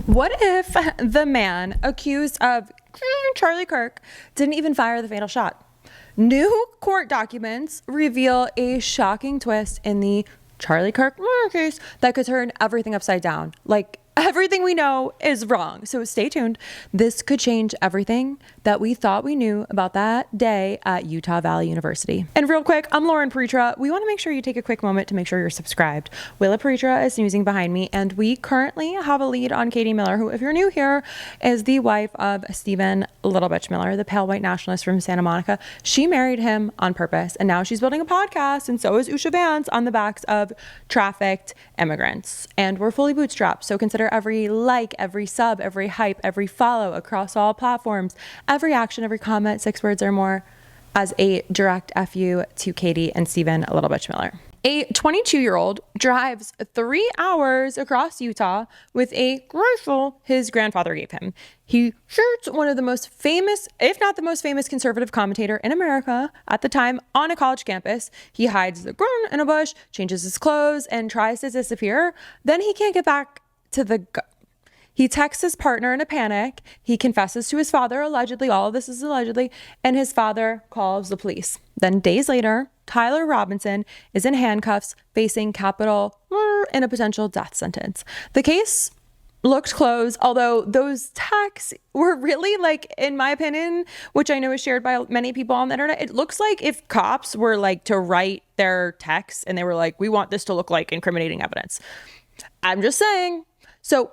What if the man accused of Charlie Kirk didn't even fire the fatal shot? New court documents reveal a shocking twist in the Charlie Kirk murder case that could turn everything upside down. Like, everything we know is wrong. So stay tuned. This could change everything that we thought we knew about that day at Utah Valley University. And real quick, I'm Lauren Paritra. We want to make sure you take a quick moment to make sure you're subscribed. Willa Paritra is snoozing behind me, and we currently have a lead on Katie Miller, who, if you're new here, is the wife of Stephen Little Bitch Miller, the pale white nationalist from Santa Monica. She married him on purpose, and now she's building a podcast, and so is Usha Vance, on the backs of trafficked immigrants. And we're fully bootstrapped, so consider every like, every sub, every hype, every follow across all platforms, every action, every comment, 6 words or more, as a direct FU to Katie and Stephen Little Bitch Miller. A 22-year-old drives 3 hours across Utah with a rifle his grandfather gave him. He shoots one of the most famous, if not the most famous, conservative commentator in America at the time on a college campus. He hides the gun in a bush, changes his clothes, and tries to disappear. Then he can't get back to the gun. He texts his partner in a panic. He confesses to his father, allegedly. All of this is allegedly. And his father calls the police. Then days later, Tyler Robinson is in handcuffs facing capital murder and a potential death sentence. The case looked closed, although those texts were really, like, in my opinion, which I know is shared by many people on the internet, it looks like if cops were like to write their texts and they were like, we want this to look like incriminating evidence. I'm just saying. So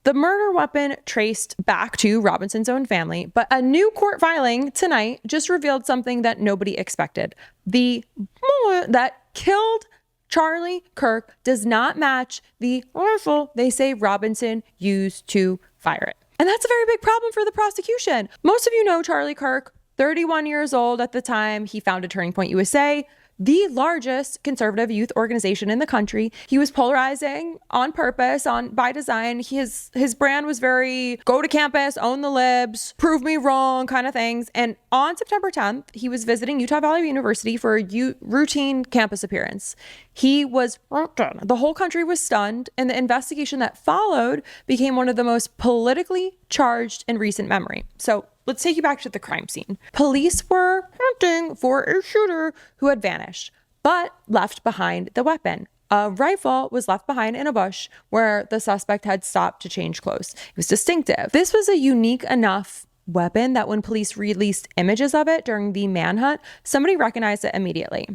the murder weapon traced back to Robinson's own family, but a new court filing tonight just revealed something that nobody expected. The bullet that killed Charlie Kirk does not match the rifle they say Robinson used to fire it. And that's a very big problem for the prosecution. Most of you know Charlie Kirk, 31 years old at the time. He founded Turning Point USA, the largest conservative youth organization in the country. He was polarizing on purpose, by design. His brand was very go to campus, own the libs, prove me wrong kind of things. And on September 10th, he was visiting Utah Valley University for a routine campus appearance. He was done. The whole country was stunned, and the investigation that followed became one of the most politically charged in recent memory. So let's take you back to the crime scene. Police were hunting for a shooter who had vanished, but left behind the weapon. A rifle was left behind in a bush where the suspect had stopped to change clothes. It was distinctive. This was a unique enough weapon that when police released images of it during the manhunt, somebody recognized it immediately.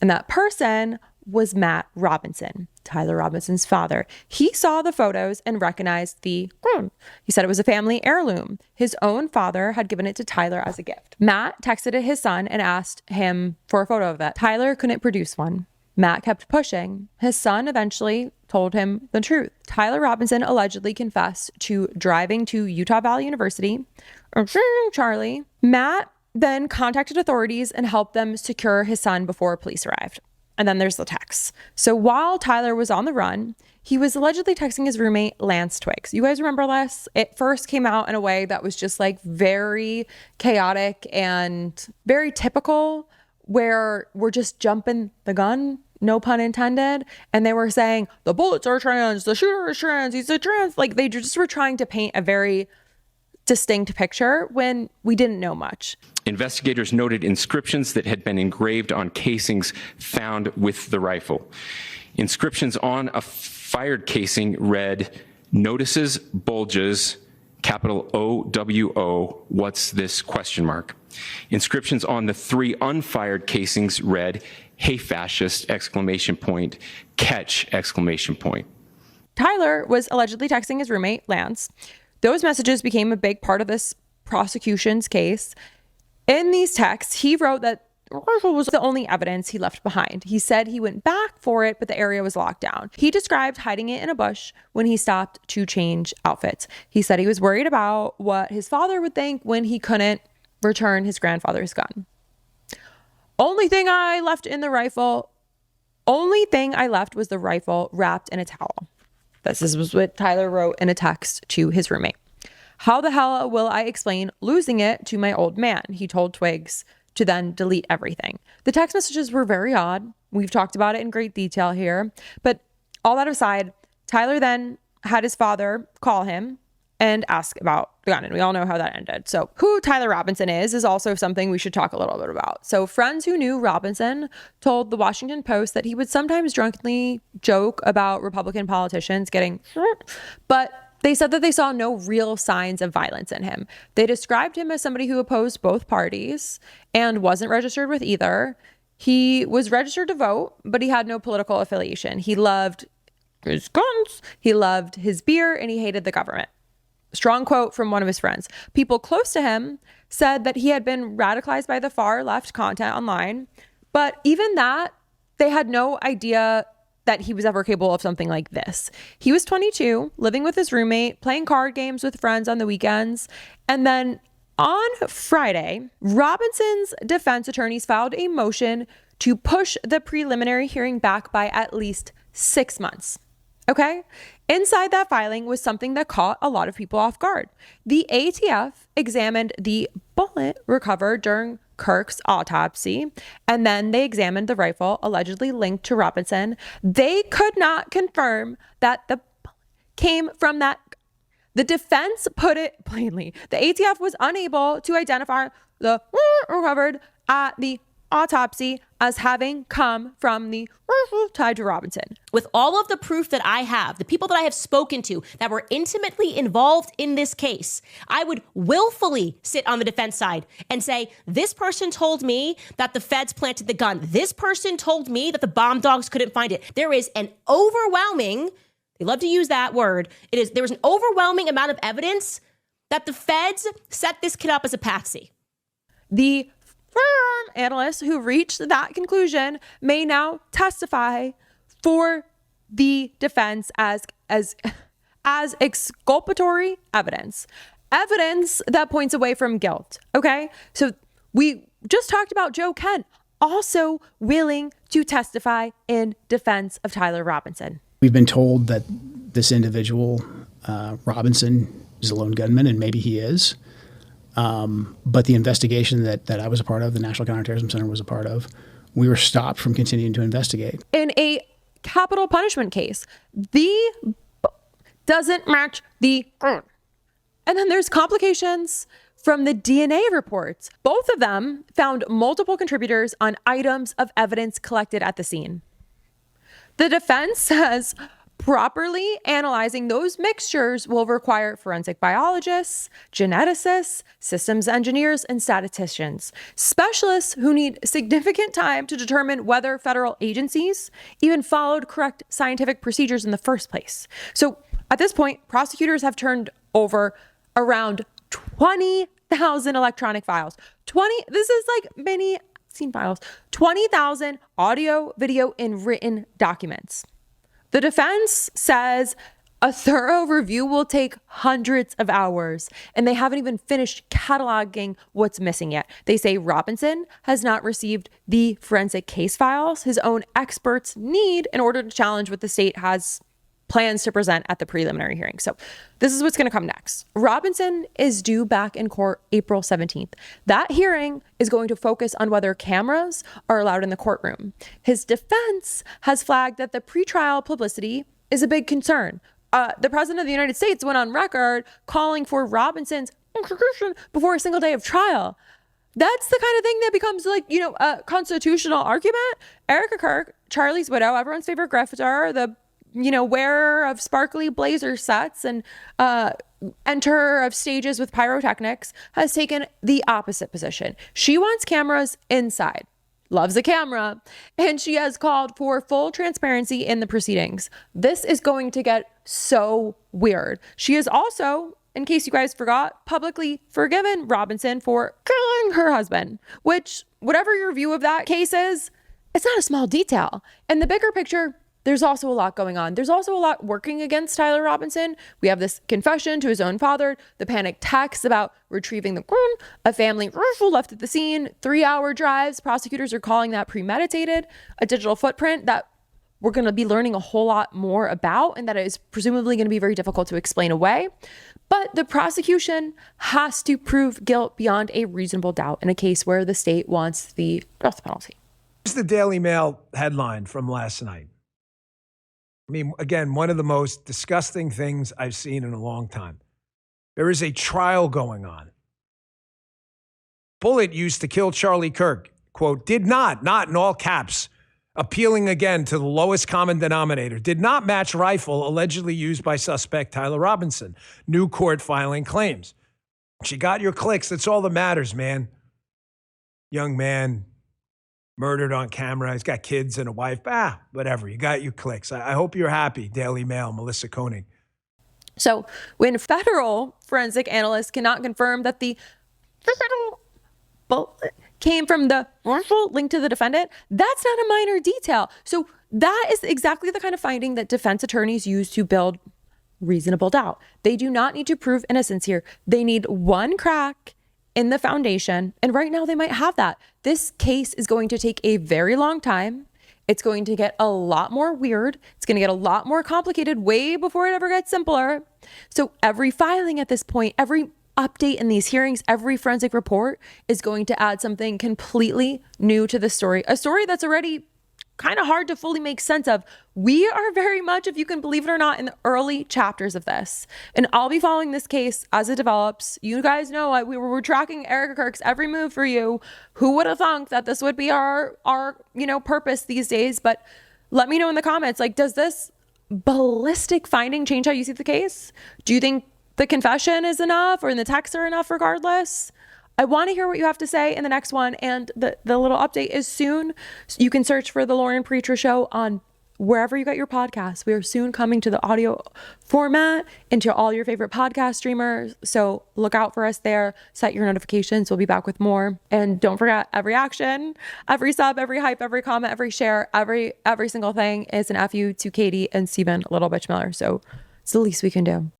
And that person was Matt Robinson, Tyler Robinson's father. He saw the photos and recognized the gun. He said it was a family heirloom. His own father had given it to Tyler as a gift. Matt texted his son and asked him for a photo of it. Tyler couldn't produce one. Matt kept pushing. His son eventually told him the truth. Tyler Robinson allegedly confessed to driving to Utah Valley University and shooting Charlie. Matt then contacted authorities and helped them secure his son before police arrived. And then there's the text. So while Tyler was on the run, he was allegedly texting his roommate, Lance Twiggs. You guys remember this? It first came out in a way that was just like very chaotic and very typical, where we're just jumping the gun, no pun intended. And they were saying, the bullets are trans, the shooter is trans, he's a trans. Like, they just were trying to paint a very distinct picture when we didn't know much. Investigators noted inscriptions that had been engraved on casings found with the rifle. Inscriptions on a fired casing read, "Notices, bulges, capital OWO, what's this, question mark." Inscriptions on the 3 unfired casings read, "Hey fascist, exclamation point, catch, exclamation point." Tyler was allegedly texting his roommate, Lance. Those messages became a big part of this prosecution's case. In these texts, he wrote that the rifle was the only evidence he left behind. He said he went back for it, but the area was locked down. He described hiding it in a bush when he stopped to change outfits. He said he was worried about what his father would think when he couldn't return his grandfather's gun. Only thing I left was the rifle wrapped in a towel. This was what Tyler wrote in a text to his roommate. "How the hell will I explain losing it to my old man?" he told Twiggs, to then delete everything. The text messages were very odd. We've talked about it in great detail here. But all that aside, Tyler then had his father call him and ask about the gun. And we all know how that ended. So who Tyler Robinson is also something we should talk a little bit about. So friends who knew Robinson told the Washington Post that he would sometimes drunkenly joke about Republican politicians getting hurt, but they said that they saw no real signs of violence in him. They described him as somebody who opposed both parties and wasn't registered with either. He was registered to vote, but he had no political affiliation. He loved his guns, he loved his beer, and he hated the government. Strong quote from one of his friends. People close to him said that he had been radicalized by the far left content online, but even that, they had no idea that he was ever capable of something like this. He was 22, living with his roommate, playing card games with friends on the weekends, and then on Friday, Robinson's defense attorneys filed a motion to push the preliminary hearing back by at least 6 months. Okay? Inside that filing was something that caught a lot of people off guard. The ATF examined the bullet recovered during Kirk's autopsy, and then they examined the rifle allegedly linked to Robinson. They could not confirm that the bullet came from that. The defense put it plainly. The ATF was unable to identify the recovered at the autopsy as having come from the tied to Robinson. With all of the proof that I have, the people that I have spoken to that were intimately involved in this case, I would willfully sit on the defense side and say, this person told me that the feds planted the gun. This person told me that the bomb dogs couldn't find it. There is an overwhelming, they love to use that word, there was an overwhelming amount of evidence that the feds set this kid up as a patsy. The firearm analysts who reached that conclusion may now testify for the defense as exculpatory evidence that points away from guilt. Okay, so we just talked about Joe Kent also willing to testify in defense of Tyler Robinson. We've been told that this individual, Robinson, is a lone gunman, and maybe he is. But the investigation that I was a part of, the National Counterterrorism Center was a part of, we were stopped from continuing to investigate. In a capital punishment case, the doesn't match the. And then there's complications from the DNA reports. Both of them found multiple contributors on items of evidence collected at the scene. The defense says properly analyzing those mixtures will require forensic biologists, geneticists, systems engineers, and statisticians, specialists who need significant time to determine whether federal agencies even followed correct scientific procedures in the first place. So at this point, prosecutors have turned over around 20,000 electronic files. This is like many scene files, 20,000 audio, video, and written documents. The defense says a thorough review will take hundreds of hours, and they haven't even finished cataloging what's missing yet. They say Robinson has not received the forensic case files his own experts need in order to challenge what the state has plans to present at the preliminary hearing. So this is what's going to come next. Robinson is due back in court April 17th. That hearing is going to focus on whether cameras are allowed in the courtroom. His defense has flagged that the pretrial publicity is a big concern. The president of the United States went on record calling for Robinson's execution before a single day of trial. That's the kind of thing that becomes a constitutional argument. Erika Kirk, Charlie's widow, everyone's favorite grifter, the wearer of sparkly blazer sets and enter of stages with pyrotechnics, has taken the opposite position. She wants cameras inside, loves a camera, and she has called for full transparency in the proceedings. This is going to get so weird. She has also, in case you guys forgot, publicly forgiven Robinson for killing her husband, which, whatever your view of that case is, it's not a small detail. In the bigger picture, there's also a lot going on. There's also a lot working against Tyler Robinson. We have this confession to his own father, the panic text about retrieving the gun, a family rifle left at the scene, 3-hour drives. Prosecutors are calling that premeditated, a digital footprint that we're going to be learning a whole lot more about, and that is presumably going to be very difficult to explain away. But the prosecution has to prove guilt beyond a reasonable doubt in a case where the state wants the death penalty. Here's the Daily Mail headline from last night. I mean, again, one of the most disgusting things I've seen in a long time. There is a trial going on. Bullet used to kill Charlie Kirk, quote, did not in all caps, appealing again to the lowest common denominator, did not match rifle allegedly used by suspect Tyler Robinson. New court filing claims. She got your clicks. That's all that matters, man. Young man, murdered on camera. He's got kids and a wife. Whatever. You got your clicks. I hope you're happy, Daily Mail, Melissa Koenig. So when federal forensic analysts cannot confirm that the bullet came from the rifle linked to the defendant, that's not a minor detail. So that is exactly the kind of finding that defense attorneys use to build reasonable doubt. They do not need to prove innocence here. They need one crack in the foundation. And right now they might have that. This case is going to take a very long time. It's going to get a lot more weird. It's going to get a lot more complicated way before it ever gets simpler. So every filing at this point, every update in these hearings, every forensic report is going to add something completely new to the story, a story that's already kind of hard to fully make sense of. We are very much, if you can believe it or not, in the early chapters of this. And I'll be following this case as it develops. You guys know we're tracking Erika Kirk's every move for you. Who would have thunk that this would be our purpose these days? But let me know in the comments, like, does this ballistic finding change how you see the case? Do you think the confession is enough or the texts are enough regardless? I want to hear what you have to say in the next one. And the little update is soon. You can search for The Lauren Preacher Show on wherever you get your podcasts. We are soon coming to the audio format into all your favorite podcast streamers. So look out for us there. Set your notifications. We'll be back with more. And don't forget, every action, every sub, every hype, every comment, every share, every single thing is an FU to Katie and Steven Little Bitch Miller. So it's the least we can do.